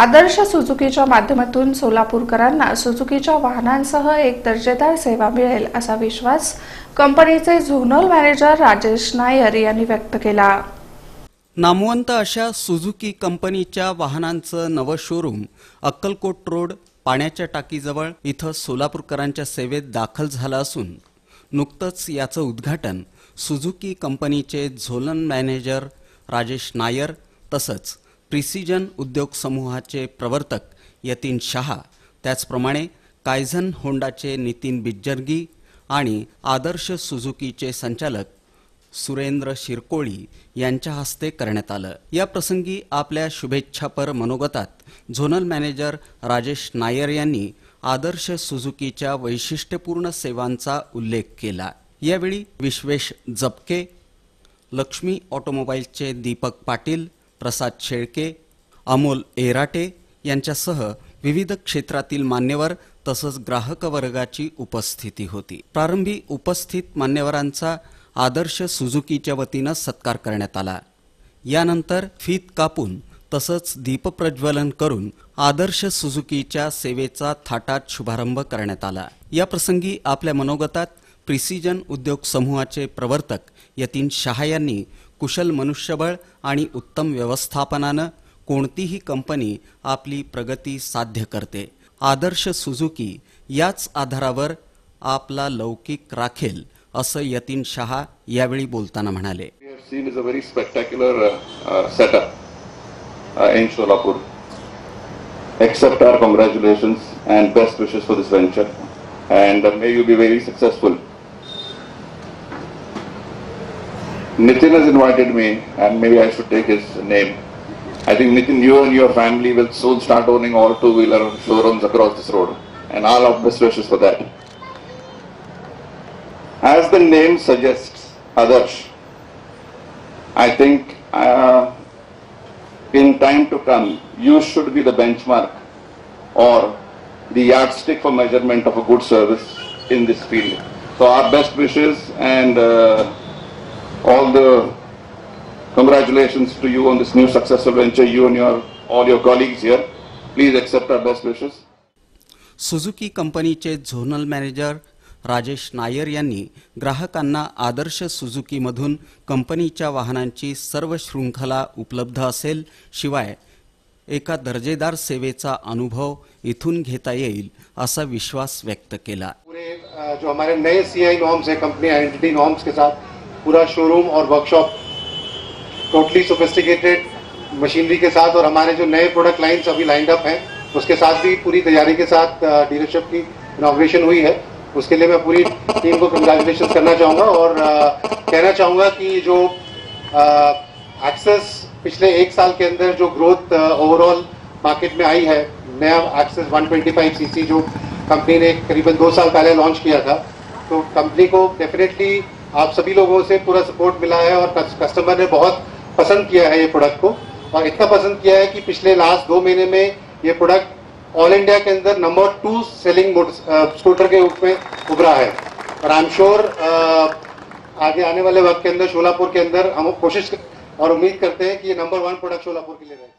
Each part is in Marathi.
आदर्श सुझुकीच्या माध्यमातून सोलापूरकरांना सुझुकीच्या वाहनांसह एक दर्जेदार सेवा मिळेल असा विश्वास कंपनीचे झोनल मॅनेजर राजेश नायर यांनी व्यक्त केला। नामवंत अशा सुझुकी कंपनीच्या वाहनांचं नवं शोरूम अक्कलकोट रोड पाण्याच्या टाकीजवळ इथं सोलापूरकरांच्या सेवेत दाखल झालं असून नुकतंच याचं उद्घाटन सुझुकी कंपनीचे झोनल मॅनेजर राजेश नायर तसंच प्रिसिजन उद्योग समूहाचे प्रवर्तक यतीन शहा, त्याचप्रमाणे कायझन होंडाचे नितीन बिज्जर्गी आणि आदर्श सुझुकीचे संचालक सुरेंद्र शिरकोळी यांच्या हस्ते करण्यात आलं। या प्रसंगी आपल्या शुभेच्छापर मनोगतात झोनल मॅनेजर राजेश नायर यांनी आदर्श सुझुकीच्या वैशिष्ट्यपूर्ण सेवांचा उल्लेख केला। यावेळी विश्वेश जपके, लक्ष्मी ऑटोमोबाईलचे दीपक पाटील, प्रसाद शेळके, अमोल एराटे यांच्यासह विविध क्षेत्रातील मान्यवर तसंच ग्राहक वर्गाची उपस्थिती होती। प्रारंभी उपस्थित मान्यवरांचा आदर्श सुझुकीच्या वतीनं सत्कार करण्यात आला। यानंतर फीत कापून तसंच दीपप्रज्वलन करून आदर्श सुझुकीच्या सेवेचा थाटात शुभारंभ करण्यात आला। या प्रसंगी आपल्या मनोगतात प्रिसिजन उद्योग समूहाचे प्रवर्तक यतीन शहा यांनी कुशल मनुष्यबळ आणि उत्तम व्यवस्थापनानं कोणतीही कंपनी आपली प्रगती साध्य करते। आदर्श सुझुकी याच आधारावर आपला लौकिक राखेल असं यतीन शहा यावेळी बोलताना म्हणाले। Seen is a very spectacular setup in Solapur. Accept our congratulations and best wishes for this venture, and may you be very successful. Nitin has invited me, and maybe I should take his name. I think Nitin, you and your family will soon start owning all two-wheeler showrooms across this road, and all our best wishes for that. As the name suggests, Adarsh, I think in time to come, you should be the benchmark or the yardstick for measurement of a good service in this field. So our best wishes and all the congratulations to you on this new successful venture, you and all your colleagues here. Please accept our best wishes. Suzuki कंपनीचे झोनल मॅनेजर राजेश नायर यांनी ग्राहकांना आदर्श सुझुकीमधून कंपनीच्या वाहनांची सर्व शृंखला उपलब्ध असेल, शिवाय एका दर्जेदार सेवेचा अनुभव इथून घेता येईल असा विश्वास व्यक्त केला। पूरे जो हमारे नए सीआई नॉर्म्स है, कंपनी आइडेंटिटी नॉर्म्स के साथ पूरा शोरूम और वर्कशॉप टोटली सोफिस्टिकेटेड मशीनरी के साथ, और हमारे जो नए प्रोडक्ट लाइंस अभी लाइंड अप हैं उसके साथ भी पूरी तैयारी के साथ डीलरशिप की इनॉग्रेशन हुई है। उसके लिए मैं पूरी टीम को कंग्रेचुलेशन करना चाहूँगा और कहना चाहूँगा कि जो एक्सेस पिछले एक साल के अंदर जो ग्रोथ ओवरऑल मार्केट में आई है, नया एक्सेस 125 सीसी जो कंपनी ने करीबन 2 साल पहले लॉन्च किया था, तो कंपनी को डेफिनेटली आप सभी लोगों से पूरा सपोर्ट मिला है और कस्टमर ने बहुत पसंद किया है ये प्रोडक्ट को, और इतना पसंद किया है कि पिछले लास्ट 2 महीने में ये प्रोडक्ट ऑल इंडिया के अंदर नंबर 2 सेलिंग स्कूटर के रूप में उभरा है। और आई एम श्योर आगे आने वाले वक्त के अंदर शोलापुर के अंदर हम कोशिश और उम्मीद करते हैं कि ये नंबर 1 प्रोडक्ट शोलापुर के लिए रहे।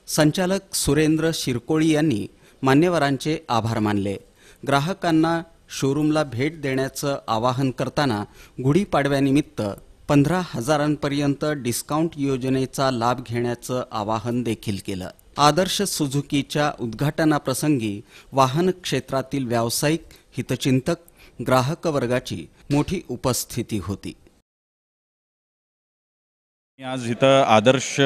संचालक सुरेंद्र शिरकोळी यांनी मान्यवरांचे आभार मानले। ग्राहकांना शोरूमला भेट देण्याचं आवाहन करताना गुढीपाडव्यानिमित्त 15,000पर्यंत डिस्काउंट योजनेचा लाभ घेण्याचं आवाहन देखील केलं। आदर्श सुझुकीच्या उद्घाटनाप्रसंगी वाहन क्षेत्रातील व्यावसायिक, हितचिंतक, ग्राहक वर्गाची मोठी उपस्थिती होती। आज इथं आदर्श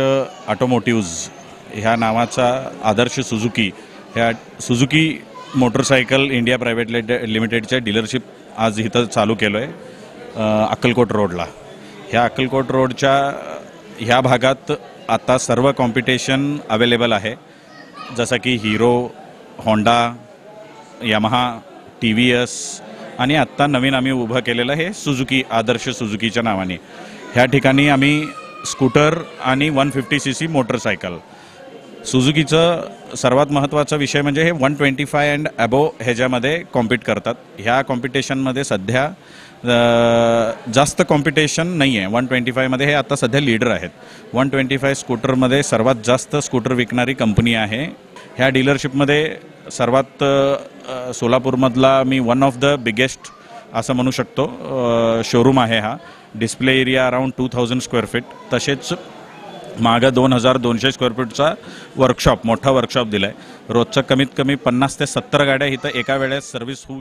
ऑटोमोटिव्ज ह्या नावाचा आदर्श सुझुकी ह्या सुझुकी मोटरसायकल इंडिया प्रायव्हेट लिमिटेडच्या डीलरशिप आज इथं चालू केलं आहे अक्कलकोट रोडला। ह्या अक्कलकोट रोडच्या ह्या भागात आता सर्व कॉम्पिटिशन अवेलेबल आहे, जसं की हिरो, होंडा, यामाहा, TVS आणि आत्ता नवीन आम्ही उभं केलेलं आहे सुझुकी आदर्श सुझुकीच्या नावाने। ह्या ठिकाणी आम्ही स्कूटर आणि 150 सीसी मोटरसायकल सुझुकीचं सर्वात महत्त्वाचा विषय म्हणजे हे 125 अँड अबोव ह्याच्यामध्ये कॉम्पीट करतात. ह्या कॉम्पिटिशनमध्ये सध्या जास्त कॉम्पिटिशन नाही आहे. 125मध्ये हे आता सध्या लीडर आहेत. 125 स्कूटरमध्ये सर्वात जास्त स्कूटर विकणारी कंपनी आहे. ह्या डीलरशिपमध्ये सर्वात सोलापूरमधला मी वन ऑफ द बिगेस्ट असं म्हणू शकतो शोरूम आहे हा. Display area around 2000 square feet, तसेच मागं 2200 स्क्वेअर फीटचा वर्कशॉप, मोठा वर्कशॉप दिला आहे. रोजचं कमीत कमी 50 ते 70 गाड्या इथं एका वेळेस सर्व्हिस होऊ